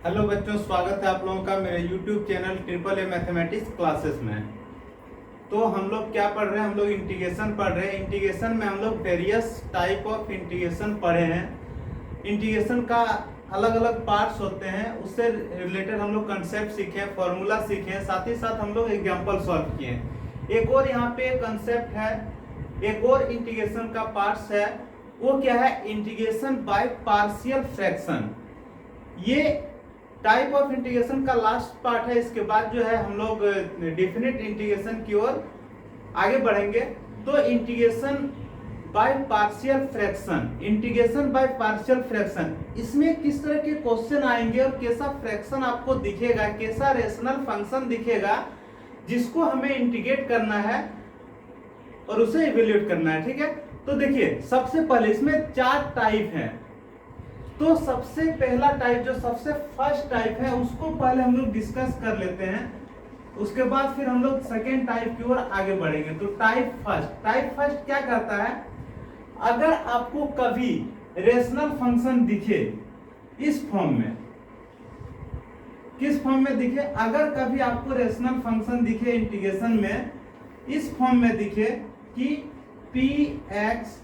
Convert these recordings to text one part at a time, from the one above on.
Hello बच्चों, स्वागत है आप लोगों का मेरे YouTube channel triple A mathematics classes में। तो हम लोग क्या पढ़ रहे हैं? हम लोग इंटीग्रेशन पढ़ रहे हैं। इंटीग्रेशन में हम लोग वेरियस टाइप ऑफ इंटीग्रेशन पढ़े हैं। इंटीग्रेशन का अलग अलग पार्ट्स होते हैं, उससे रिलेटेड हम लोग कंसेप्ट सीखे, फॉर्मूला सीखे, साथ ही साथ हम लोग एग्जाम्पल सॉल्व किए। एक और यहाँ पे कंसेप्ट है, एक और इंटीग्रेशन का पार्ट्स है, वो क्या है? Integration by partial fraction. ये टाइप ऑफ इंटीग्रेशन का लास्ट पार्ट है। इसके बाद जो है हम लोग डेफिनेट इंटीग्रेशन की ओर आगे बढ़ेंगे। तो integration by partial fraction, integration by partial fraction, इसमें किस तरह के क्वेश्चन आएंगे और कैसा फ्रैक्शन आपको दिखेगा, कैसा रेशनल फंक्शन दिखेगा जिसको हमें इंटीग्रेट करना है और उसे इवेल्यूएट करना है। ठीक है, तो देखिए सबसे पहले इसमें 4 टाइप हैं। तो सबसे पहला टाइप, जो सबसे फर्स्ट टाइप है, उसको पहले हम लोग डिस्कस कर लेते हैं। उसके बाद फिर हम लोग सेकेंड टाइप की ओर आगे बढ़ेंगे। तो टाइप फर्स्ट क्या करता है? अगर आपको कभी रेशनल फंक्शन दिखे इस फॉर्म में, किस फॉर्म में दिखे? अगर कभी आपको रेशनल फंक्शन दिखे इंटीग्रेशन में इस फॉर्म में दिखे कि px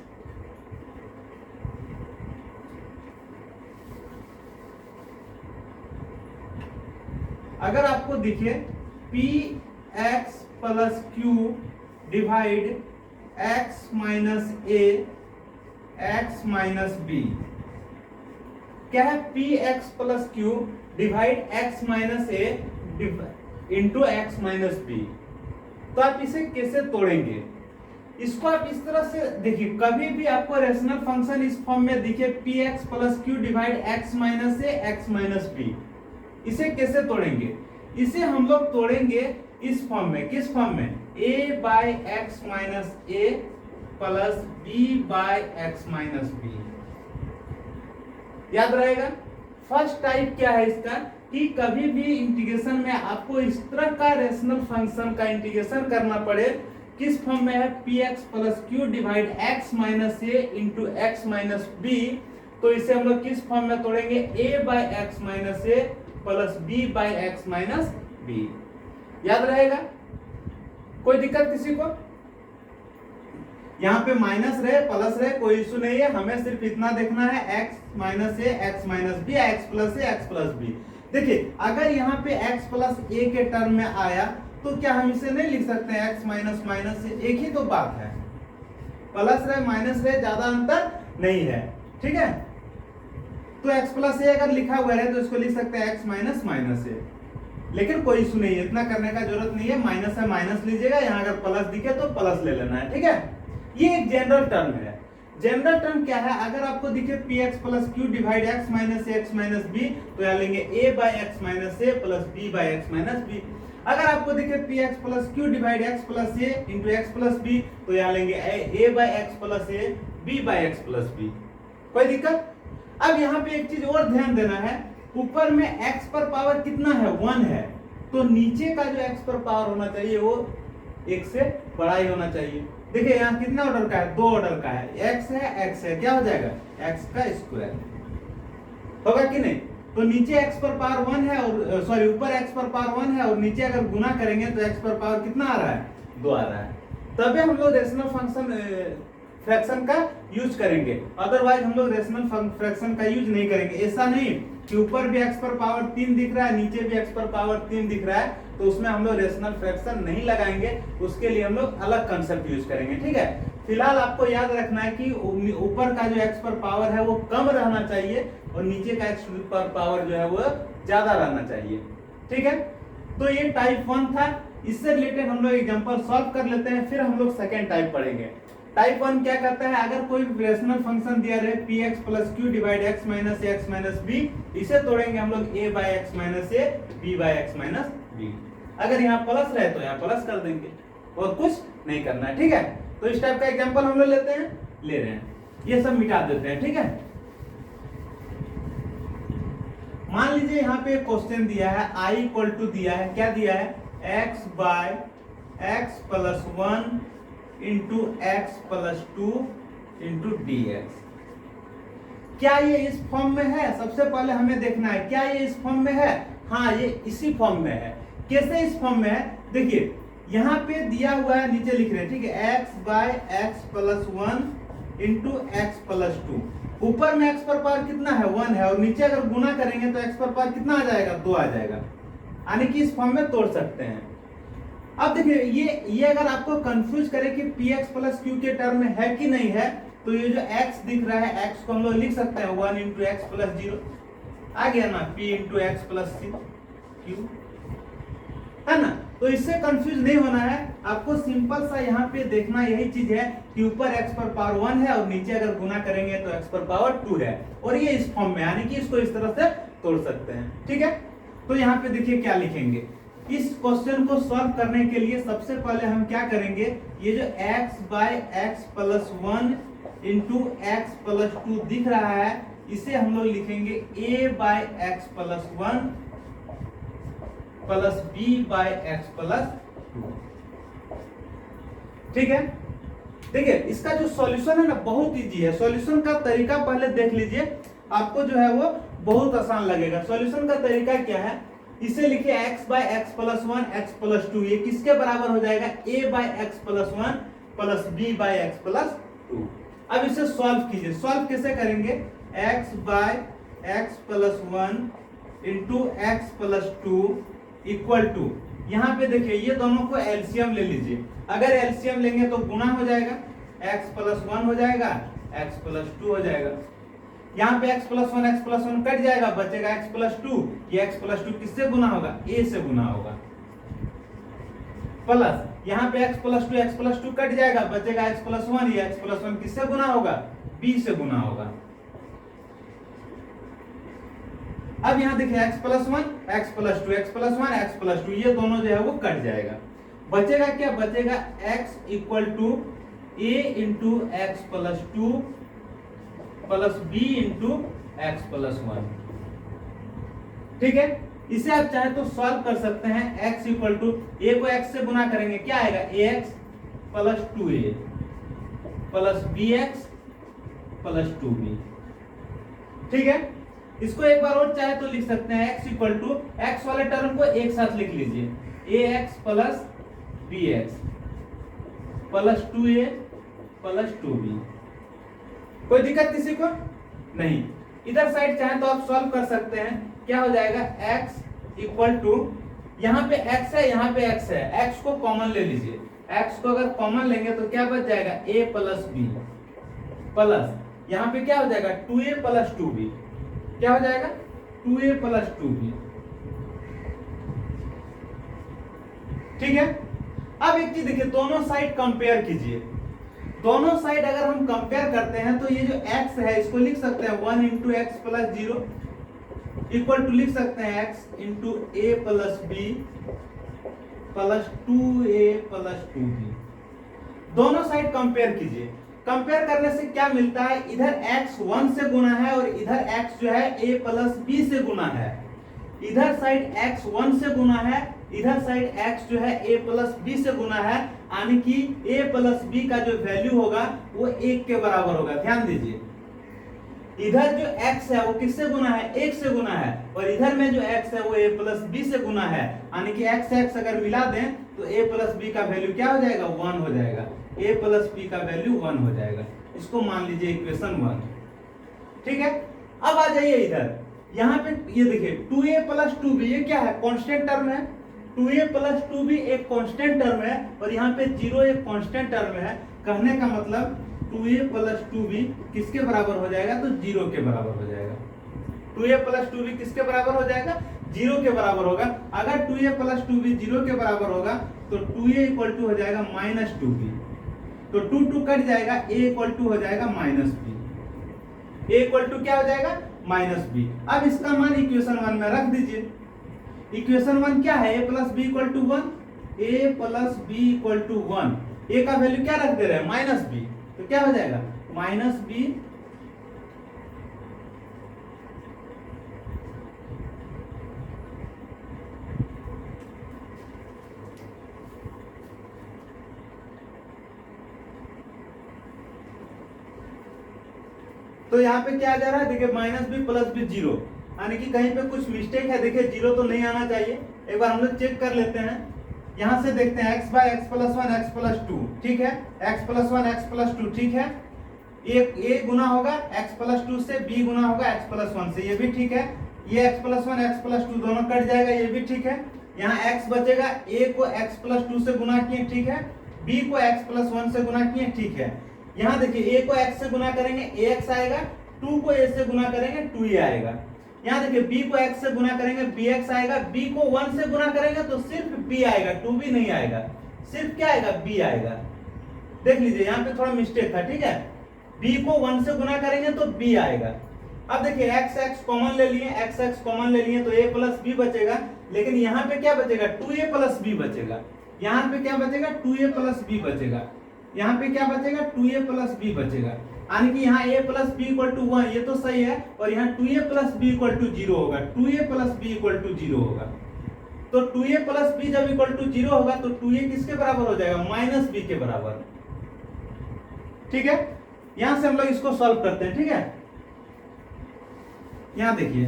अगर आपको दिखे px plus q divide x minus a x minus b, क्या है? px plus q divide x minus a into x minus b. तो आप इसे कैसे तोड़ेंगे? इसको आप इस तरह से देखिए, कभी भी आपको रेशनल फंक्शन इस फॉर्म में दिखे px plus q divide x minus a x minus b, इसे कैसे तोड़ेंगे? इसे हम लोग तोड़ेंगे इस फॉर्म में। किस फॉर्म में? a by x minus a plus b by x minus b. याद रहेगा? फर्स्ट टाइप क्या है इसका कि कभी भी इंटीग्रेशन में आपको इस तरह का रेशनल फंक्शन का इंटीग्रेशन करना पड़े। किस फॉर्म में है? px plus q divide x minus a into x minus b. तो इसे हम लोग किस फॉर्म में तोड़ेंगे? a by x minus a plus b by x minus b. याद रहेगा? कोई दिक्कत किसी को? यहाँ पे माइनस रहे प्लस रहे कोई इशू नहीं है, हमें सिर्फ इतना देखना है x minus a x minus b, x plus a x plus b. देखिए अगर यहाँ पे x प्लस ए के टर्म में आया तो क्या हम इसे नहीं लिख सकते हैं x माइनस माइनस से? एक ही तो बात है, प्लस रहे माइनस रहे, ज्यादा अंतर नहीं है। ठीक है, तो x प्लस ए अगर लिखा हुआ है तो इसको लिख सकते हैं x माइनस माइनस ए, लेकिन कोई इशू नहीं है, इतना करने का जरूरत नहीं है। माइनस है माइनस लीजिएगा, यहाँ अगर प्लस दिखे तो प्लस ले लेना है। ठीक है, ये एक जनरल टर्म है। जनरल टर्म क्या है? अगर आपको दिखे px plus q divide x minus a x minus b, तो यहाँ लेंगे a by x minus a plus b by x minus b. अगर आपको दिखे px plus q divide x plus a into x plus b, तो यहाँ लेंगे a by x plus a b by x plus b. कोई दिक्कत? अब यहाँ पे एक चीज और ध्यान देना है, ऊपर में x पर पावर कितना है? 1 है, तो नीचे का जो x पर पावर होना चाहिए वो 1 से बड़ा ही होना चाहिए। देखिए यहाँ कितना ऑर्डर का है? 2 ऑर्डर का है, x है, क्या हो जाएगा? x का स्क्वायर होगा कि नहीं? तो नीचे x पर पावर 1 है और सॉरी ऊपर x पर पावर 1 है और नीचे अगर गुना करेंगे तो x पर पावर कितना आ रहा है? 2 आ रहा है। तभी हम लोग रेशनल फंक्शन फ्रैक्शन का यूज करेंगे, अदरवाइज हम लोग रेशनल फ्रैक्शन का यूज नहीं करेंगे। ऐसा नहीं कि ऊपर भी x पर पावर 3 दिख रहा है, नीचे भी x पर पावर 3 दिख रहा है, तो उसमें हम लोग रेशनल फ्रैक्शन नहीं लगाएंगे, उसके लिए हम लोग अलग कंसेप्ट यूज करेंगे। ठीक है, फिलहाल आपको याद रखना है कि ऊपर का जो x पर पावर है वो कम रहना चाहिए और नीचे का x पर पावर जो है वो ज्यादा रहना चाहिए। ठीक है, तो ये टाइप 1 था। इससे रिलेटेड हम लोग एग्जांपल सॉल्व कर लेते हैं, फिर हम लोग सेकेंड टाइप पढ़ेंगे। टाइप 1 क्या करता है? अगर कोई रेशनल फंक्शन दिया रहे px plus q divide x minus a x minus b, इसे तोड़ेंगे हम लोग a by x minus a b by x minus b. अगर यहाँ प्लस रहे तो यहाँ प्लस कर देंगे और कुछ नहीं करना है। ठीक है, तो इस टाइप का एग्जांपल हम लोग ले रहे हैं, ये सब मिटा देते हैं। ठीक है, मान लीजिए यहाँ पे क्वेश्चन दिया है i इक्वल टू दिया है, क्या दिया है? x by x plus 1 into x plus 2 into d x. क्या ये इस फॉर्म में है, सबसे पहले हमें देखना है क्या ये इस फॉर्म में है। हाँ, ये इसी फॉर्म में है। कैसे इस फॉर्म में है, देखिए यहाँ पे दिया हुआ है, नीचे लिख रहे हैं, ठीक है, x by x plus 1 into x plus 2। ऊपर में x पर पावर कितना है, 1 है, और नीचे अगर गुना करेंगे तो x पर पावर कितना आ जाएगा, 2 आ जाएगा। यानी कि इस फॉर्म में तोड़ सकते हैं। अब देखिए ये अगर आपको कंफ्यूज करे कि px प्लस q के टर्म में है कि नहीं है, तो ये जो x दिख रहा है, x को हम लोग लिख सकते हैं 1 इंटू एक्स प्लस 0, आ गया ना, p into x plus q, है ना। तो इससे कंफ्यूज नहीं होना है आपको, सिंपल सा यहाँ पे देखना यही चीज है कि ऊपर x पर पावर 1 है और नीचे अगर गुना करेंगे तो x पर पावर 2 है, और ये इस फॉर्म में, यानी कि इसको इस तरह से तोड़ सकते हैं, ठीक है। तो यहाँ पे देखिए क्या लिखेंगे, इस क्वेश्चन को सॉल्व करने के लिए सबसे पहले हम क्या करेंगे, ये जो x by x plus 1 into x plus 2 दिख रहा है, इसे हम लोग लिखेंगे a by x plus 1 plus b by x plus 2, ठीक है। देखिए इसका जो सॉल्यूशन है ना, बहुत इजी है। सॉल्यूशन का तरीका पहले देख लीजिए, आपको जो है वो बहुत आसान लगेगा। सॉल्यूशन का तरीका क्या है, इसे लिखिए x by x plus 1 x plus 2, ये किसके बराबर हो जाएगा, a by x plus 1 plus b by x plus 2। अब इसे सॉल्व कीजिए। सॉल्व कैसे करेंगे, x by x plus 1 into x plus 2 equal to, यहाँ पे देखिए ये दोनों को एलसीएम ले लीजिए। अगर एलसीएम लेंगे तो गुना हो जाएगा, x प्लस 1 हो जाएगा, x प्लस 2 हो जाएगा। यहाँ पे x प्लस 1 कट जाएगा, बचेगा x प्लस 2। ये x प्लस 2 किससे गुना होगा, a से गुना होगा, प्लस यहाँ पे x प्लस 2 कट जाएगा, बचेगा x प्लस 1। ये x प्लस 1 किससे गुना होगा, b से गुना होगा। अब यहाँ देखिए x plus 1 x plus 2 x plus 1 x plus 2, ये दोनों जो है वो कट जाएगा, बचेगा क्या, बचेगा x equal to a into x plus 2 plus b into x plus 1, ठीक है। इसे आप चाहे तो सॉल्व कर सकते हैं। x इक्वल टू a को x से गुना करेंगे, क्या आएगा, ax plus 2a plus bx plus 2b, ठीक है। इसको एक बार और चाहे तो लिख सकते हैं, x इक्वल टू एक्स वाले टर्म को एक साथ लिख लीजिए, ax plus bx plus 2a plus 2b। कोई दिक्कत किसी को नहीं। इधर साइड चाहे तो आप सॉल्व कर सकते हैं, क्या हो जाएगा, x इक्वल टू, यहाँ पे x है, यहाँ पे x है, x को कॉमन ले लीजिए। x को अगर कॉमन लेंगे तो क्या बच जाएगा, a प्लस b प्लस यहाँ पे क्या हो जाएगा, 2a प्लस 2b, क्या हो जाएगा, 2a प्लस 2b, ठीक है। अब एक चीज देखिए, दोनों साइड कंपेयर कीजिए। दोनों साइड अगर हम कंपेयर करते हैं तो ये जो x है इसको लिख सकते हैं 1 into x plus 0 equal to लिख सकते हैं x into a plus b plus 2a plus 2b। दोनों साइड कंपेयर कीजिए। कंपेयर करने से क्या मिलता है, इधर x 1 से गुना है और इधर x जो है a प्लस b से गुना है। इधर साइड x 1 से गुना है, इधर साइड x जो है a प्लस b से गुना है, यानी कि a प्लस b का जो वैल्यू होगा वो 1 के बराबर होगा। ध्यान दीजिए, इधर जो x है वो किससे गुना है, 1 से गुना है, और इधर में जो x है वो a प्लस b से गुना है, यानी कि x अगर मिला दें तो a प्लस b का वैल्यू क्या हो जाएगा, 1 हो जाएगा। a प्लस b का वैल्यू 1 हो जाएगा। इसको मान लीजिए इक्वेशन 1, ठीक है। अब आ जाइए इधर, यहाँ पे ये देखिए 2a प्लस 2b, ये क्या है, कांस्टेंट टर्म है। 2a प्लस 2b एक कांस्टेंट टर्म है और यहाँ पे 0 एक कांस्टेंट टर्म है। कहने का मतलब 2a प्लस 2b किसके बराबर हो जाएगा, तो 0 के बराबर हो जाएगा। 2a प्लस 2b किसके बराबर हो जाएगा, 0 के बराबर होगा। अगर 2a प्लस 2b 0 के बराबर होगा तो 2a इक्वल टू हो जाएगा माइनस 2b, तो 2 कट जाएगा, a इक्वल टू हो जाएगा minus b। a equal to क्या हो जाएगा, माइनस b। अब इसका मान इक्वेशन 1 में रख दीजिए। इक्वेशन 1 क्या है, a plus b equal to 1, a plus b equal to 1। a का वैल्यू क्या रख दे रहे हैं, माइनस b, तो क्या हो जाएगा, माइनस b तो यहाँ पे क्या आ जा रहा है, देखिए minus b plus b zero, यानी कि कहीं पे कुछ मिस्टेक है, देखिए जीरो तो नहीं आना चाहिए। एक बार हम लोग चेक कर लेते हैं, यहाँ से देखते हैं x by x plus one x plus two, ठीक है, x plus one x plus two, ठीक है, ए गुना होगा x प्लस टू से, b गुना होगा x प्लस वन से, ये भी ठीक है, ये x plus one x plus to दोनों कट जाएगा, ये भी ठीक है। यहाँ x बचेगा, a को x प्लस टू से गुना किए, ठीक है, b को x प्लस वन से गुना किए, ठीक है। यहाँ देखिए a को x से गुना करेंगे ax आएगा, 2 को a से गुना करेंगे 2a आएगा। यहाँ देखिए b को x से गुना करेंगे bx आएगा, b को 1 से गुना करेंगे तो सिर्फ b आएगा, 2b नहीं आएगा, सिर्फ क्या आएगा, b आएगा। देख लीजिए यहाँ पे थोड़ा मिस्टेक था, ठीक है, b को 1 से गुना करेंगे तो b आएगा। अब देखिए x कॉमन ले लिए, x कॉमन ले लिए तो a प्लस b बचेगा, लेकिन यहाँ पे क्या बचेगा, 2a प्लस b बचेगा। यहाँ पे क्या बचेगा, 2a प्लस b बचेगा। यहाँ पे क्या बचेगा, 2a प्लस b बचेगा, यानी कि यहाँ a plus b equal to 1, ये तो सही है, और यहाँ 2a plus b equal to 0 होगा, 2a plus b equal to 0 होगा। तो 2a प्लस b जब इक्वल टू 0 होगा तो 2a किसके बराबर हो जाएगा, माइनस b के बराबर, ठीक है। यहां से हम लोग इसको सॉल्व करते हैं, ठीक है। यहां देखिए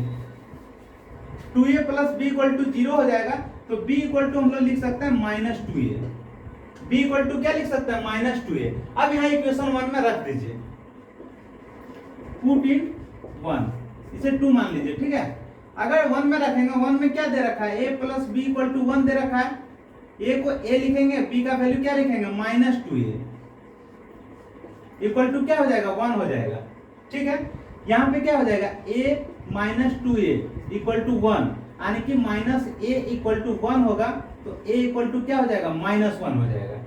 2a plus b equal to 0 हो जाएगा, तो b इक्वल टू हम लोग लिख सकते हैं minus 2a, b equal to क्या लिख सकते हैं, माइनस 2a। अब यहाँ इक्वेशन 1 में रख दीजिए, पुट इन 1, इसे 2 मान लीजिए, ठीक है। अगर 1 में रखेंगे, 1 में क्या दे रखा है, a plus b equal to 1 दे रखा है, a को a लिखेंगे, b का वैल्यू क्या लिखेंगे, माइनस 2a, इक्वल टू क्या हो जाएगा, 1 हो जाएगा, ठीक है। यहाँ पे क्या हो जाएगा, a minus 2a equal to 1, यानी कि माइनस a इक्वल टू 1 होगा, तो a इक्वल टू क्या हो जाएगा, माइनस 1 हो जाएगा।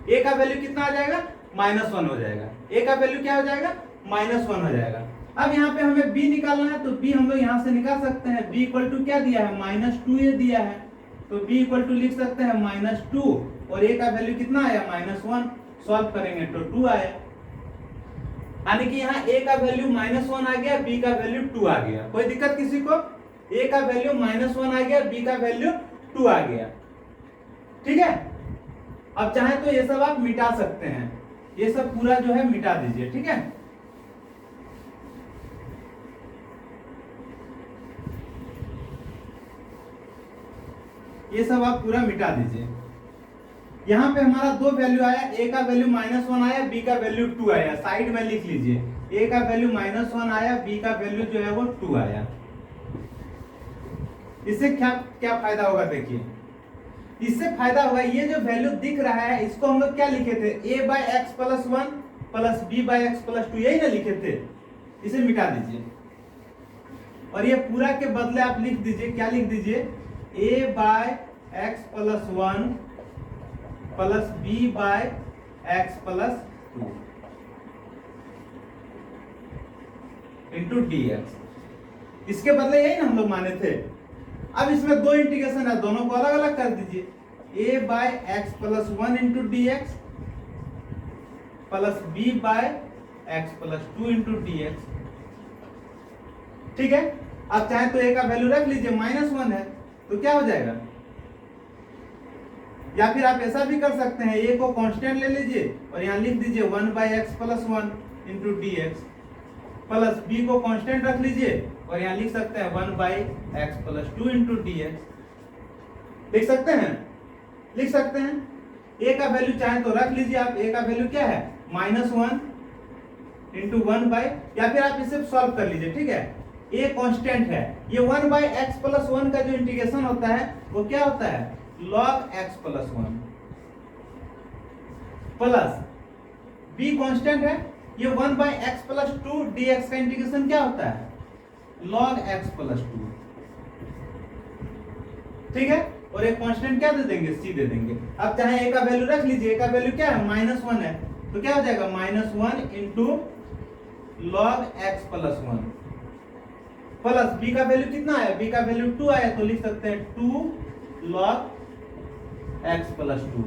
a का वैल्यू कितना आ जाएगा, माइनस 1 हो जाएगा, a का वैल्यू क्या हो जाएगा, माइनस 1 हो जाएगा। अब यहाँ पे हमें b निकालना है, तो b हम लोग यहाँ से निकाल सकते हैं, b इक्वल टू क्या दिया है, माइनस 2a दिया है, तो b इक्वल टू लिख सकते हैं माइनस 2, और a का वैल्यू कितना आया, माइनस 1, सॉल्व करेंगे तो 2 आया, यानी कि यहाँ a का वैल्यू माइनस 1 आ गया, b का वैल्यू 2 आ गया। कोई दिक्कत किसी को, a का वैल्यू माइनस 1 आ गया, b का वैल्यू 2 आ गया, ठीक है। अब चाहे तो ये सब आप मिटा सकते हैं, ये सब पूरा जो है मिटा दीजिए, ठीक है। ये सब आप पूरा मिटा दीजिए। यहाँ पे हमारा दो वैल्यू आया, a का वैल्यू माइनस 1 आया, b का वैल्यू 2 आया, साइड में लिख लीजिए, a का वैल्यू माइनस 1 आया, b का वैल्यू जो है वो 2 आया। इससे क्या क्या फायदा होगा, देखिए इससे फायदा होगा, ये जो वैल्यू दिख रहा है इसको हम लोग क्या लिखे थे, a by x plus 1 plus b by x plus 2, यही ना लिखे थे। इसे मिटा दीजिए और ये पूरा के बदले आप लिख दीजिए, क्या लिख दीजिए, a by x plus 1 plus b by x plus 2 into dx। इसके बदले यही ना हम लोग माने थे। अब इसमें दो इंटीग्रेशन है, दोनों को अलग अलग कर दीजिए, a by x plus 1 into dx plus b by x plus 2 into dx, ठीक है। अब चाहे तो a का वैल्यू रख लीजिए, माइनस 1 है तो क्या हो जाएगा, या फिर आप ऐसा भी कर सकते हैं, a को कांस्टेंट ले लीजिए और यहाँ लिख दीजिए 1 by x plus 1 into dx, plus b को कांस्टेंट रख लीजिए और यहाँ लिख सकते हैं 1 by x plus 2 into dx। लिख सकते हैं, लिख सकते हैं। a का वैल्यू चाहे तो रख लीजिए आप, a का वैल्यू क्या है, माइनस 1 इंटू 1 बाई, या फिर आप इसे सॉल्व कर लीजिए, ठीक है। a कांस्टेंट है, ये 1 बाई एक्स प्लस 1 का जो इंटीग्रेशन होता है वो क्या होता है, log x plus 1 plus b constant है, ये 1 बाई एक्स प्लस 2 dx का इंटीग्रेशन क्या होता है, log x प्लस 2, ठीक है। और एक कांस्टेंट क्या दे देंगे, c दे देंगे। अब चाहे a का वैल्यू रख लीजिए, a का वैल्यू क्या है, माइनस 1 है, तो क्या हो जाएगा, minus 1 into log x plus 1 plus b का वैल्यू कितना आया, b का वैल्यू 2 आया, तो लिख सकते हैं 2 log x प्लस 2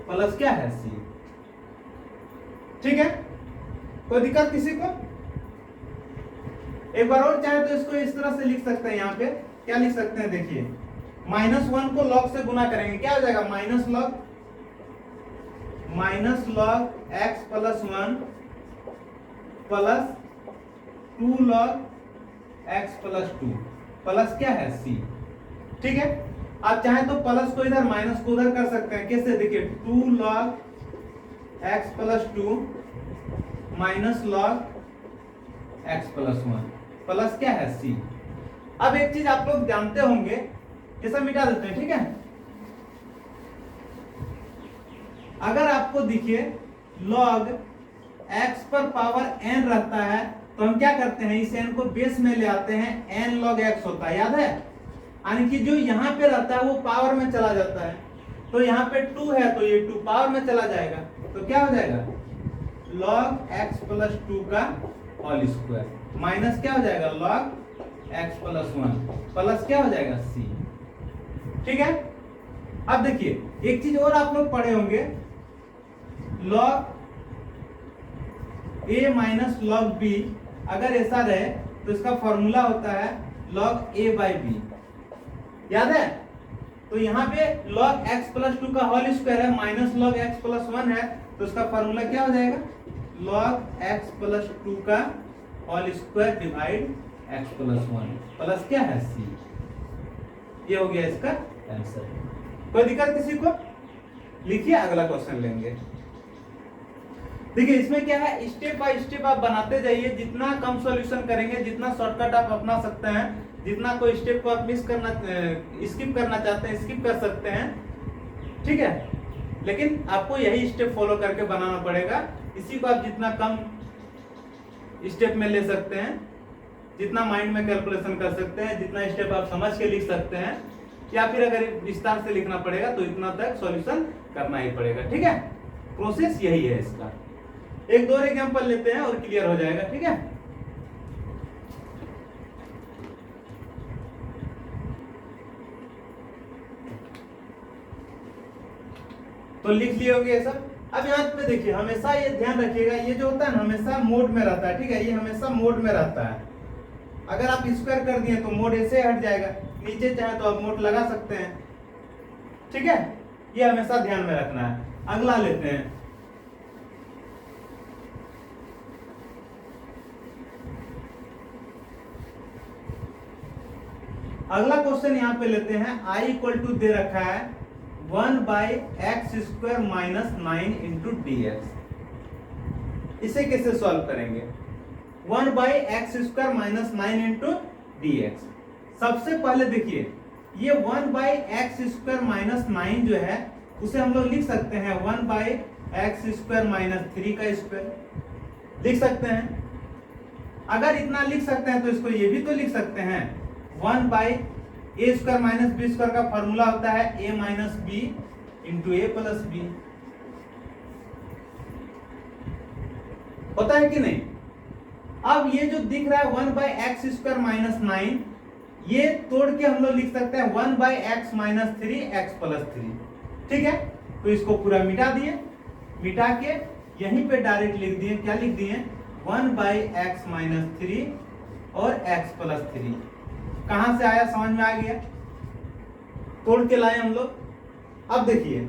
प्लस क्या है, c, ठीक है। कोई दिक्कत किसी को, एक बार और चाहे तो इसको इस तरह से लिख सकते हैं, यहाँ पे क्या लिख सकते हैं, देखिए माइनस 1 को log से गुना करेंगे, क्या हो जाएगा, minus log x plus 1 plus 2 log x plus 2 plus क्या है c। ठीक है, आप चाहें तो प्लस को इधर माइनस को उधर कर सकते हैं। कैसे, देखिए 2 log x plus 2 minus log x plus 1 plus क्या है c। अब एक चीज आप लोग जानते होंगे, ये सब मिटा देते हैं। ठीक है, अगर आपको दिखे log x पर पावर n रहता है तो हम क्या करते हैं, इस n को बेस में ले आते हैं, n log x होता है, याद है। यानी कि जो यहाँ पे रहता है वो पावर में चला जाता है, तो यहाँ पे 2 है तो ये 2 पावर में चला जाएगा, तो क्या हो जाएगा log x प्लस 2 का होल स्क्वायर माइनस क्या हो जाएगा log x प्लस 1 प्लस क्या हो जाएगा c। ठीक है, अब देखिए एक चीज और आप लोग पढ़े होंगे, log a minus log b अगर ऐसा रहे तो इसका फॉर्मूला होता है log a बाई b, याद है। तो यहाँ पे log x प्लस 2 का होल स्क्वायर है माइनस log x प्लस 1 है, तो इसका फॉर्मूला क्या हो जाएगा log x प्लस 2 का whole square divide x plus 1 plus क्या है c। ये हो गया इसका आंसर। कोई दिक्कत किसी को? लिखिए, अगला क्वेश्चन लेंगे। देखिए इसमें क्या है, स्टेप बाय स्टेप आप बनाते जाइए, जितना कम सॉल्यूशन करेंगे, जितना शॉर्टकट आप अपना सकते हैं, जितना कोई स्टेप को आप स्किप करना चाहते हैं स्किप कर सकते हैं। ठीक है, लेकिन आपको यही स्टेप फॉलो करके बनाना पड़ेगा। इसी को आप जितना कम स्टेप में ले सकते हैं, जितना माइंड में कैलकुलेशन कर सकते हैं, जितना स्टेप आप समझ के लिख सकते हैं, या फिर अगर विस्तार से लिखना पड़ेगा तो इतना तक सॉल्यूशन करना ही पड़ेगा। ठीक है, प्रोसेस यही है इसका। एक दो एग्जांपल लेते हैं और क्लियर हो जाएगा। ठीक है, तो लिख लिए होंगे ये सब। अब यहाँ पे देखिए, हमेशा ये ध्यान रखिएगा, ये जो होता है ना हमेशा मोड में रहता है। ठीक है, ये हमेशा मोड में रहता है। अगर आप स्क्वायर कर दिए तो मोड ऐसे हट जाएगा, नीचे चाहे तो आप मोड लगा सकते हैं। ठीक है, ये हमेशा ध्यान में रखना है। अगला लेते हैं, अगला क्वेश्चन यहाँ पे लेते हैं। i इक्वल टू दे रखा है 1 by x square minus 9 into d x. इसे कैसे सॉल्व करेंगे? 1 by x square minus 9 into d x. सबसे पहले देखिए, ये 1 बाई एक्स स्क्वायर माइनस 9 जो है उसे हम लोग लिख सकते हैं 1 बाई एक्स स्क्वायर माइनस 3 का स्क्वायर लिख सकते हैं। अगर इतना लिख सकते हैं तो इसको ये भी तो लिख सकते हैं 1 by a square minus b square का फॉर्मूला होता है a minus b into a plus b, होता है कि नहीं? अब ये जो दिख रहा है 1 बाई एक्स स्क्वायर माइनस 9, ये तोड़ के हम लोग लिख सकते हैं 1 by x minus 3 x plus 3। ठीक है, तो इसको पूरा मिटा दिए, मिटा के यहीं पे डायरेक्ट लिख दिए, क्या लिख दिए 1 बाई एक्स माइनस 3 और एक्स प्लस 3। कहां से आया, समझ में आ गया? तोड़ के लाए हम लोग। अब देखिए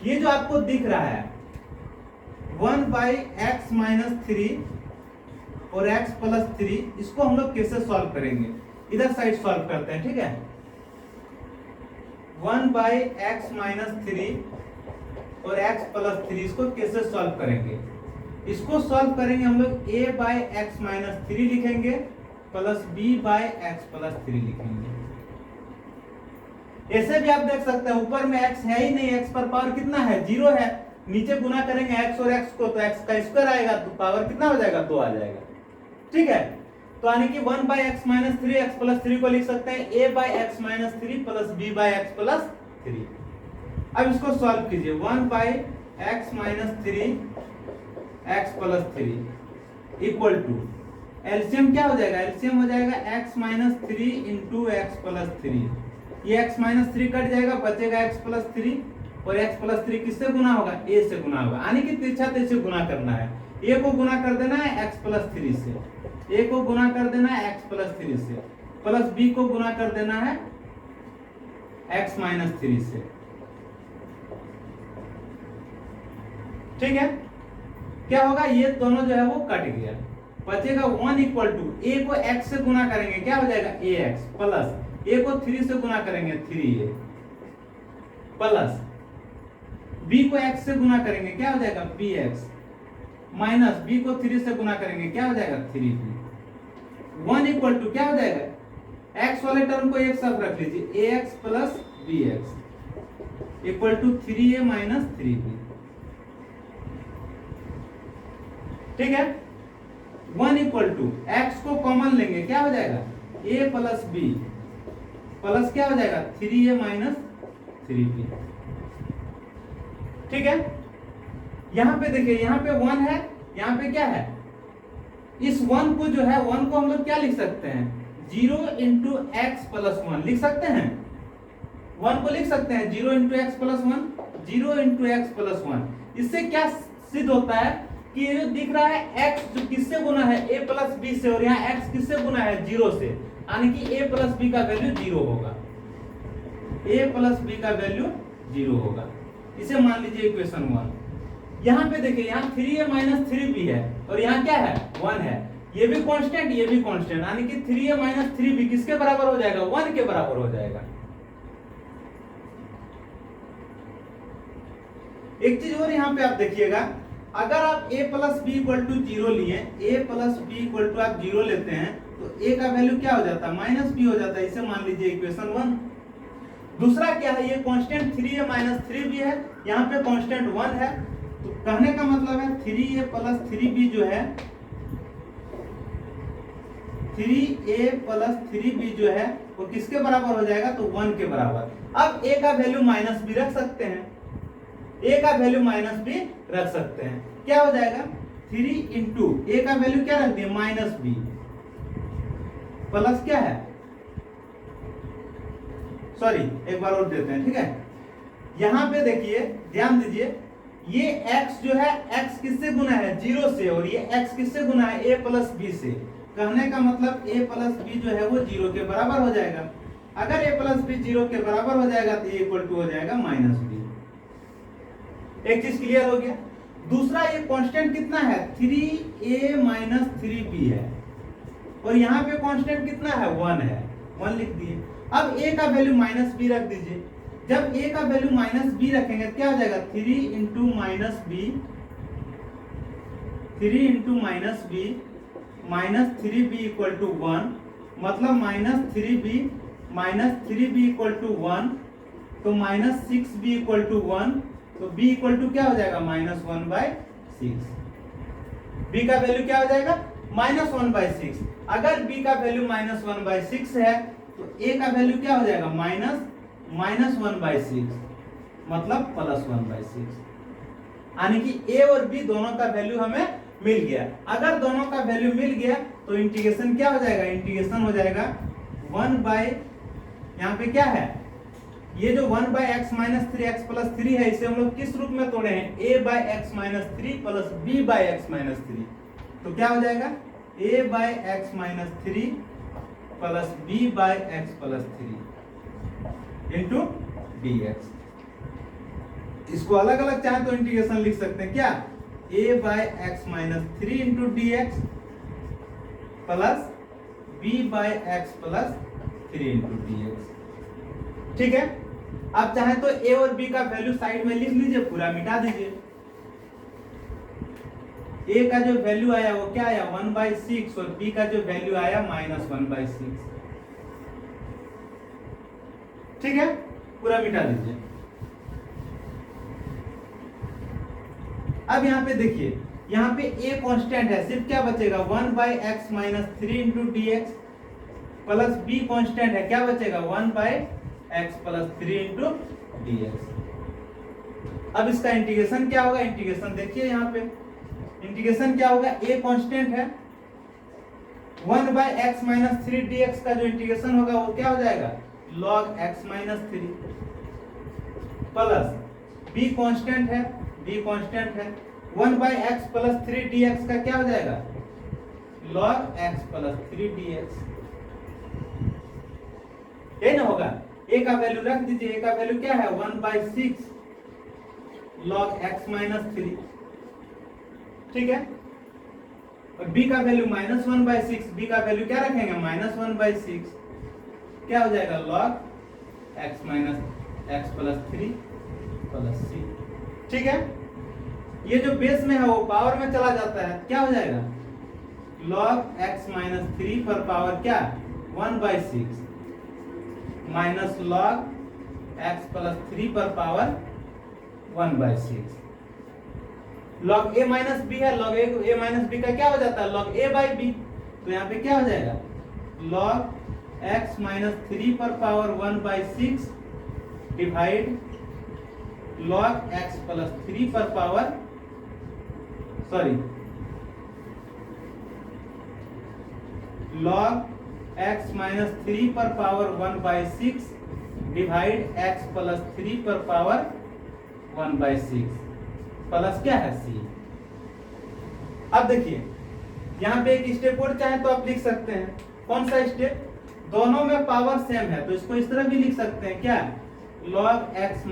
ये जो आपको दिख रहा है 1 बाई एक्स माइनस 3 और एक्स प्लस 3, इसको हम लोग कैसे सॉल्व करेंगे? इधर साइड सॉल्व करते हैं। ठीक है, 1 बाई एक्स माइनस 3 और एक्स प्लस 3, इसको कैसे सॉल्व करेंगे? इसको सॉल्व करेंगे हम लोग a बाई एक्स माइनस 3 लिखेंगे plus b by x plus 3 लिखेंगे। ऐसे भी आप देख सकते हैं ऊपर में x है ही नहीं, x पर पावर कितना है 0 है, नीचे गुना करेंगे x और x को तो x का स्क्वायर आएगा तो पावर कितना हो जाएगा 2 आ जाएगा। ठीक है, तो यानी कि 1 by x minus 3 x plus 3 को लिख सकते हैं a by x minus 3 plus b by x plus 3। अब इसको सॉल्व कीजिए 1 by x minus 3 x plus 3 equal to LCM क्या हो जाएगा? एलसीएम हो जाएगा x minus 3 into x plus 3। ये x माइनस 3 कट जाएगा, बचेगा x प्लस 3 और x प्लस 3 किससे गुना होगा? a से गुना होगा, यानी कि तिरछा तिरछे गुना करना है। a को गुना कर देना है x प्लस 3 से, a को गुना कर देना है x प्लस 3 से, प्लस b को गुना कर देना है x माइनस 3 से। ठीक है, क्या होगा, ये दोनों जो है वो कट गया, बचेगा 1 इक्वल टू ए को x से गुना करेंगे क्या हो जाएगा ax प्लस ए को 3 से गुना करेंगे 3a प्लस b को x से गुना करेंगे क्या हो जाएगा bx माइनस b को 3 से गुना करेंगे क्या हो जाएगा 3b 1 इक्वल टू क्या हो जाएगा x वाले टर्म को एक साथ रख लीजिए ax plus bx equal to 3a minus 3b। ठीक है, 1 इक्वल टू x को कॉमन लेंगे क्या हो जाएगा a प्लस b प्लस क्या हो जाएगा 3a माइनस 3b। ठीक है, यहां पे देखिए, यहां पे 1 है, यहां पे क्या है, इस 1 को जो है 1 को हम लोग क्या लिख सकते हैं 0 इंटू एक्स प्लस 1 लिख सकते हैं, 1 को लिख सकते हैं 0 into x plus 1, 0 into x plus 1। इससे क्या सिद्ध होता है कि ये जो दिख रहा है x जो किससे गुना है a प्लस b से, और यहाँ x किससे गुना है 0 से, यानी कि a प्लस b का वैल्यू 0 होगा, a प्लस b का वैल्यू 0 होगा। इसे मान लीजिए इक्वेशन 1। यहाँ पे देखिए, यहाँ 3a माइनस 3b है और यहाँ क्या है 1 है, ये भी कांस्टेंट ये भी कांस्टेंट, यानी कि 3a माइनस 3b किसके बराबर हो जाएगा 1 के बराबर हो जाएगा। एक चीज और यहाँ पे आप देखिएगा, अगर आप a plus b equal to 0 लिए, a plus b equal to आप 0 लेते हैं तो a का वैल्यू क्या हो जाता है माइनस b हो जाता है, इसे मान लीजिए इक्वेशन 1। दूसरा क्या है, ये कांस्टेंट 3a माइनस 3b है, यहाँ पे कांस्टेंट 1 है, तो कहने का मतलब है 3a प्लस 3b जो है 3a प्लस 3b जो है वो किसके बराबर हो जाएगा तो 1 के बराबर। अब a का वैल्यू माइनस b रख सकते हैं, a का वैल्यू माइनस b रख सकते हैं, क्या हो जाएगा 3 इंटू a का वैल्यू क्या रख दिए माइनस b प्लस क्या है, सॉरी एक बार और देते हैं। ठीक है, यहां पे देखिए ध्यान दीजिए, ये x जो है x किससे गुना है 0 से, और ये x किससे गुना है a प्लस b से। कहने का मतलब a प्लस b जो है वो 0 के बराबर हो जाएगा। अगर a प्लस b 0 के बराबर हो जाएगा तो a इक्वल टू हो जाएगा माइनस b। एक चीज क्लियर हो गया। दूसरा, ये कांस्टेंट कितना है 3a माइनस 3b है, और यहाँ पे कांस्टेंट कितना है 1 है, 1 लिख दिए। अब a का वैल्यू माइनस b रख दीजिए, जब a का वैल्यू माइनस b रखेंगे क्या हो जाएगा 3 into minus b, 3 into minus b minus 3b equal to 1, मतलब माइनस 3b इक्वल टू 1, तो माइनस 6b इक्वल टू 1, तो b इक्वल टू क्या हो जाएगा माइनस 1/6। b का वैल्यू क्या हो जाएगा माइनस 1/6। अगर b का वैल्यू माइनस 1/6 है तो a का वैल्यू क्या हो जाएगा माइनस 1/6, मतलब प्लस 1/6, यानी कि a और b दोनों का वैल्यू हमें मिल गया। अगर दोनों का वैल्यू मिल गया तो इंटीग्रेशन क्या हो जाएगा, इंटीग्रेशन हो जाएगा 1 बाय, यहाँ पे क्या है ये जो 1 by x minus 3 x plus 3 है, इसे हम लोग किस रूप में तोड़े हैं a by x minus 3 plus b by x minus 3, तो क्या हो जाएगा a by x minus 3 plus b by x plus 3 into dx। इसको अलग अलग चाहे तो इंटीग्रेशन लिख सकते हैं क्या, a by x minus 3 into dx plus b by x plus 3 into dx। ठीक है, आप चाहे तो a और b का वैल्यू साइड में लिख लीजिए, पूरा मिटा दीजिए। a का जो वैल्यू आया वो क्या आया 1/6 और b का जो वैल्यू आया माइनस 1/6। ठीक है, पूरा मिटा दीजिए। अब यहाँ पे देखिए, यहाँ पे a कांस्टेंट है, सिर्फ क्या बचेगा 1 by x minus 3 into dx plus b constant है, क्या बचेगा 1 by x plus 3 into dx। अब इसका इंटीग्रेशन क्या होगा, इंटीग्रेशन देखिए यहाँ पे इंटीग्रेशन क्या होगा, a कांस्टेंट है, 1 बाय एक्स माइनस 3 dx का जो इंटीग्रेशन होगा वो क्या हो जाएगा log x minus 3 plus b constant है 1 बाय एक्स प्लस 3 dx का क्या हो जाएगा log x प्लस 3 dx। ये ना होगा, a का वैल्यू रख दीजिए, a का वैल्यू क्या है 1/6 log x माइनस 3। ठीक है। और b का वैल्यू -1/6, b का वैल्यू क्या रखेंगे -1/6, क्या हो जाएगा log x - x + 3 + c। ठीक है, ये जो बेस में है वो पावर में चला जाता है, क्या हो जाएगा log x - 3 पर पावर क्या 1/6 माइनस log x + 3 पर पावर 1/6। log a - b है, log a - b का क्या हो जाता है log a/b, तो यहाँ पे क्या हो जाएगा log x - 3 पर पावर 1/6 डिवाइड log x + 3 पर पावर log x - 3 पर पावर 1/6 डिवाइड x + 3 पर पावर 1/6 प्लस क्या है c। अब देखिए यहाँ पे एक स्टेप और चाहे तो आप लिख सकते हैं, कौन सा स्टेप, दोनों में पावर सेम है तो इसको इस तरह भी लिख सकते हैं, क्या log x -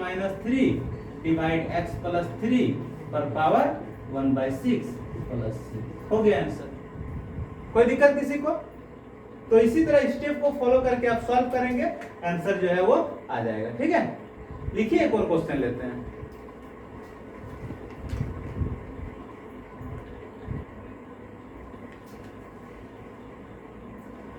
3 डिवाइड x + 3 पर पावर 1/6 प्लस c। हो गया आंसर। कोई दिक्कत किसी को? तो इसी तरह स्टेप को फॉलो करके आप सॉल्व करेंगे, आंसर जो है वो आ जाएगा। ठीक है, लिखिए एक और क्वेश्चन लेते हैं।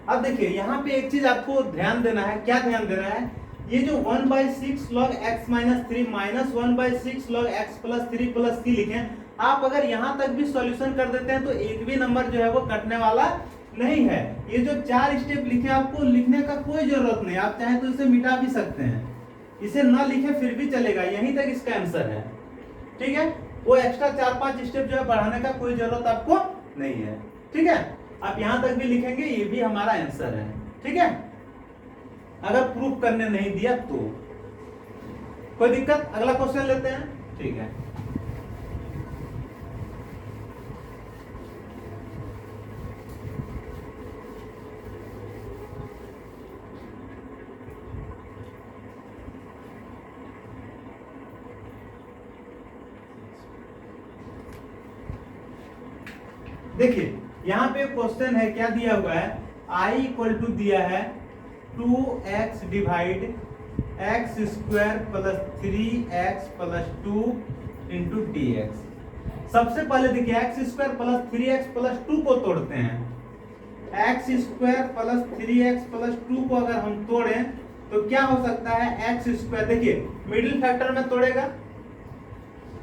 अब देखिए यहाँ पे एक चीज आपको ध्यान देना है, क्या ध्यान देना है, ये जो 1/6 log x - 3 minus 1/6 log x + 3 + c लिखे, आप अगर यहाँ तक भी सॉल्यूशन कर देते हैं तो एक भी नंबर जो है वो कटने वाला नहीं है। ये जो 4 स्टेप लिखे आपको लिखने का कोई जरूरत नहीं, आप चाहे तो इसे मिटा भी सकते हैं, इसे ना लिखे फिर भी चलेगा, यहीं तक इसका आंसर है। ठीक है, वो एक्स्ट्रा 4-5 स्टेप जो है बढ़ाने का कोई जरूरत आपको नहीं है। ठीक है, आप यहां तक भी लिखेंगे, ये भी हमारा आंसर है। ठीक है, अगर प्रूफ करने नहीं दिया तो कोई दिक्कत। अगला क्वेश्चन लेते हैं। ठीक है, देखिए यहाँ पे क्वेश्चन है, क्या दिया हुआ है, i = दिया है 2x divide x² + 3x + 2 × dx। सबसे पहले देखिए x² + 3x + 2 को तोड़ते हैं। x² + 3x + 2 को अगर हम तोड़ें तो क्या हो सकता है, x², देखिए मिडिल फैक्टर में तोड़ेगा,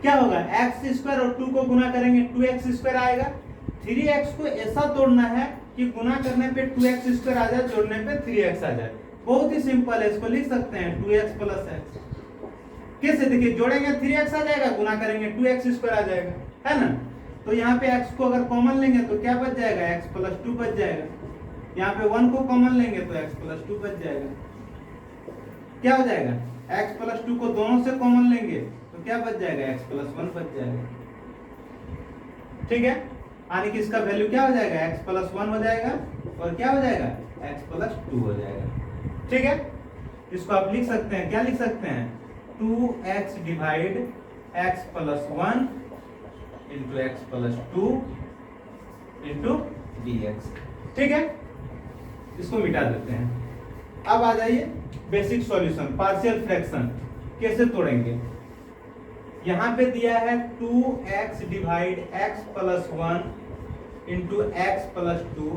क्या होगा x² और 2 को गुना करेंगे 2x² आएगा। 3x को ऐसा तोड़ना है कि गुना करने पे 2x² आ जाए, जोड़ने पे 3x आ जाए। बहुत ही सिंपल है, इसको लिख सकते हैं 2x + x। कैसे, देखिए जोड़ेंगे 3x आ जाएगा, गुना करेंगे 2x² आ जाएगा, है ना। तो यहाँ पे x को अगर कॉमन लेंगे तो क्या बच जाएगा, x + 2 बच जाएगा। यहाँ पे 1 को कॉमन लेंगे तो x + 2 बच जाएगा। क्या हो जाएगा, x + 2 को दोनों से कॉमन लेंगे तो क्या बच जाएगा, x + 1 बच जाएगा। ठीक है, यानी कि इसका वैल्यू क्या हो जाएगा, x + 1 हो जाएगा और क्या हो जाएगा, x + 2 हो जाएगा। ठीक है, इसको आप लिख सकते हैं, क्या लिख सकते हैं, 2x divide x + 1 × x + 2 × dx। ठीक है, इसको मिटा देते हैं। अब आ जाइए बेसिक सॉल्यूशन, पार्शियल फ्रैक्शन कैसे तोड़ेंगे। यहाँ पे दिया है 2x डिवाइड x + 1 × x + 2,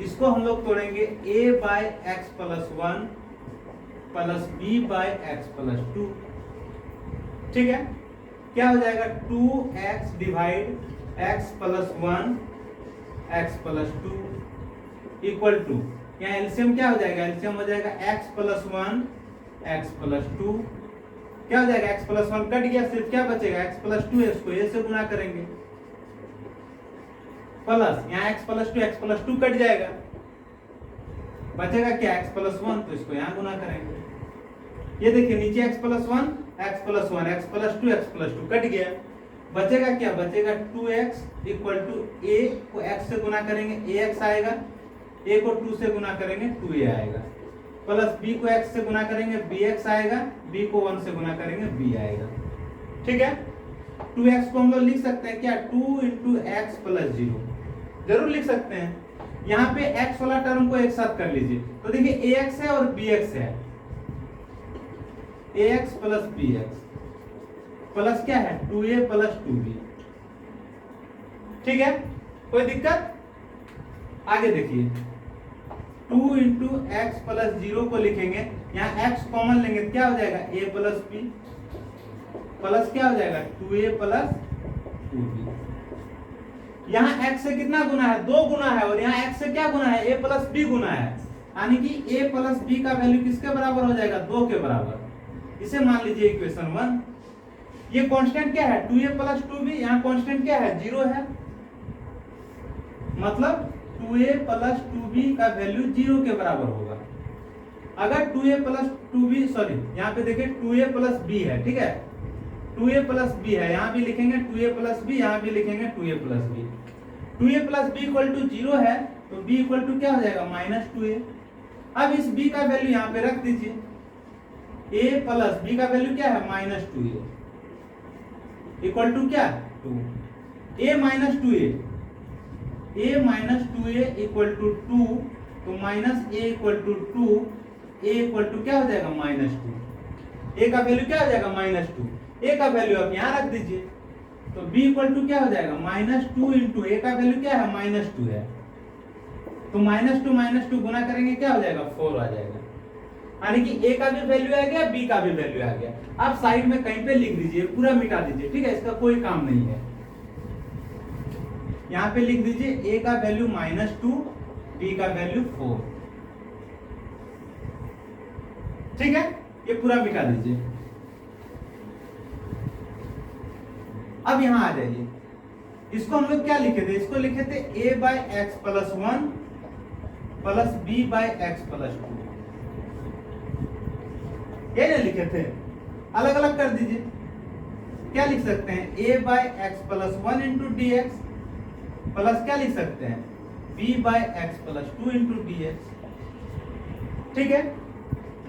इसको हम लोग तोड़ेंगे a/x + 1 + b/x + 2। ठीक है, क्या हो जाएगा, 2x divide x + 1 x + 2 equal to, यहाँ एलसीएम क्या हो जाएगा, एलसीएम हो जाएगा x + 1 x + 2, क्या हो जाएगा, x + 1 कट गया, सिर्फ क्या बचेगा, x + 2 है, इसको a से गुना करेंगे, प्लस यहाँ x + 2 कट जाएगा, बचेगा क्या, x + 1, तो इसको यहाँ गुना करेंगे। ये देखिए नीचे x + 1 x + 1 x + 2 x + 2 cut गया, बचेगा क्या, बचेगा 2x = a को x से गुना करेंगे ax आएगा, a को 2 से गुना करेंगे 2a आएगा, प्लस b को x से गुना करेंगे bx आएगा, b को 1 से गुना करेंगे b आएगा। ठीक है, 2x को हम लोग लिख सकते हैं क्या, 2 इंटू एक्स प्लस 0, जरूर लिख सकते हैं। यहाँ पे x वाला टर्म को एक साथ कर लीजिए, तो देखिए ax है और bx है, ax प्लस bx प्लस क्या है 2a प्लस 2b, ठीक है, कोई दिक्कत। आगे देखिए 2 इंटू एक्स प्लस 0 को लिखेंगे, यहाँ x कॉमन लेंगे, क्या हो जाएगा a प्लस b प्लस क्या हो जाएगा 2a प्लस 2b। यहाँ x से कितना गुना है, 2 गुना है, और यहाँ x से क्या गुना है, a प्लस b गुना है, यानी कि a प्लस b का वैल्यू किसके बराबर हो जाएगा, 2 के बराबर। इसे मान लीजिए इक्वेशन 1। ये कांस्टेंट क्या है 2a प्लस 2b, यहाँ कांस्टेंट क्या है 0 है, मतलब 2a प्लस 2b का वैल्यू 0 के बराबर होगा। अगर 2a प्लस 2b, सॉरी यहाँ पे देखिए 2a प्लस b है, ठीक है, 2a प्लस b है, यहाँ भी लिखेंगे 2a प्लस b, यहाँ भी लिखेंगे 2a plus b। 2a plus b equal to 0 है, तो b इक्वल टू क्या हो जाएगा माइनस 2a। अब इस b का वैल्यू यहाँ पे रख दीजिए, a प्लस b का वैल्यू क्या है माइनस 2a इक्वल टू क्या 2, a minus 2a, a minus 2a equal to 2, तो minus a equal to 2, a equal to क्या हो जाएगा माइनस 2, a का वैल्यू क्या हो जाएगा माइनस 2, a का वैल्यू आप यहाँ रख दीजिए, तो b इक्वल टू क्या हो जाएगा माइनस 2 इंटू a का वैल्यू क्या है माइनस 2 है, तो माइनस टू गुना करेंगे क्या हो जाएगा 4 आ जाएगा, यानी कि a का भी वैल्यू आ गया, b का भी वैल्यू आ गया। आप साइड में कहीं पे लिख दीजिए, पूरा मिटा दीजिए, ठीक है, इसका कोई काम नहीं है। यहाँ पे लिख दीजिए a का वैल्यू -2, b का वैल्यू 4, ठीक है, ये पूरा मिटा दीजिए। अब यहां आ जाइए, इसको हम लोग क्या लिखे थे, इसको लिखे थे a by x plus 1 plus b by x plus 2, ये नहीं लिखे थे, अलग अलग कर दीजिए। क्या लिख सकते हैं a by x plus 1 into d x plus क्या लिख सकते हैं b by x plus 2 into d x, ठीक है।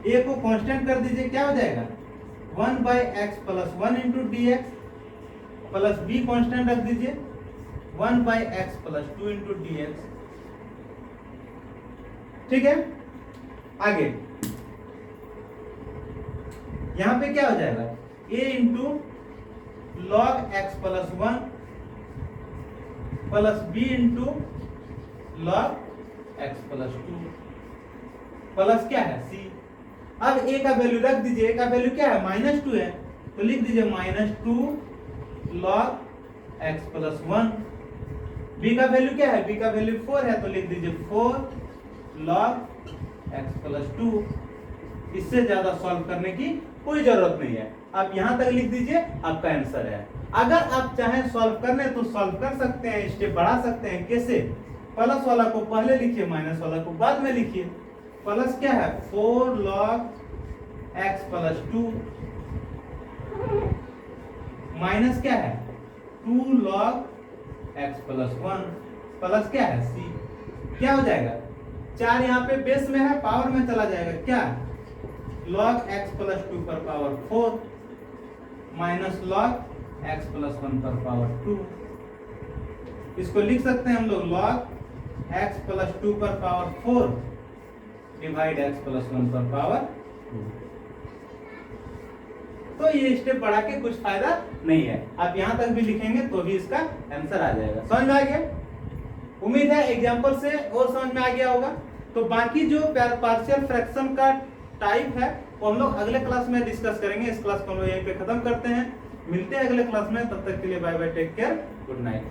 a को कांस्टेंट कर दीजिए, क्या हो जाएगा 1 by x plus 1 into d x plus b constant रख दीजिए 1 by x plus 2 into d x, ठीक है। आगे यहां पे क्या हो जाएगा a into log x plus 1 plus b into log x plus 2 plus क्या है c। अब a का वैल्यू रख दीजिए, a का वैल्यू क्या है -2 है, तो लिख दीजिए -2 लॉग एक्स प्लस 1। b का वैल्यू क्या है, b का वैल्यू 4 है, तो लिख दीजिए 4 लॉग एक्स प्लस 2। इससे ज्यादा सॉल्व करने की कोई जरूरत नहीं है, आप यहां तक लिख दीजिए, आपका आंसर है। अगर आप चाहें सॉल्व करने तो सॉल्व कर सकते हैं, स्टेप बढ़ा सकते हैं। कैसे, प्लस वाला को पहले लिखिए, माइनस वाला को बाद में लिखिए। प्लस क्या है 4 लॉग एक्स प्लस 2, माइनस क्या है 2 लॉग एक्स प्लस 1 प्लस क्या है c। क्या हो जाएगा 4 यहाँ पे बेस में है, पावर में चला जाएगा, क्या लॉग एक्स प्लस 2 पर power 4 minus log x plus 1 पर पावर 2। इसको लिख सकते हैं हम लोग लॉग एक्स प्लस 2 पर पावर 4 डिवाइड एक्स प्लस 1 पर पावर 2। तो ये स्टेप बढ़ा के कुछ फायदा नहीं है, आप यहां तक भी लिखेंगे तो भी इसका आंसर आ जाएगा। समझ में आ गया, उम्मीद है एग्जांपल से और समझ में आ गया होगा। तो बाकी जो पार्शियल फ्रैक्शन का टाइप है वो हम लोग अगले क्लास में डिस्कस करेंगे। इस क्लास को हम लोग यहीं पे खत्म करते हैं, मिलते हैं अगले क्लास में, तब तक के लिए bye bye, take care, good night.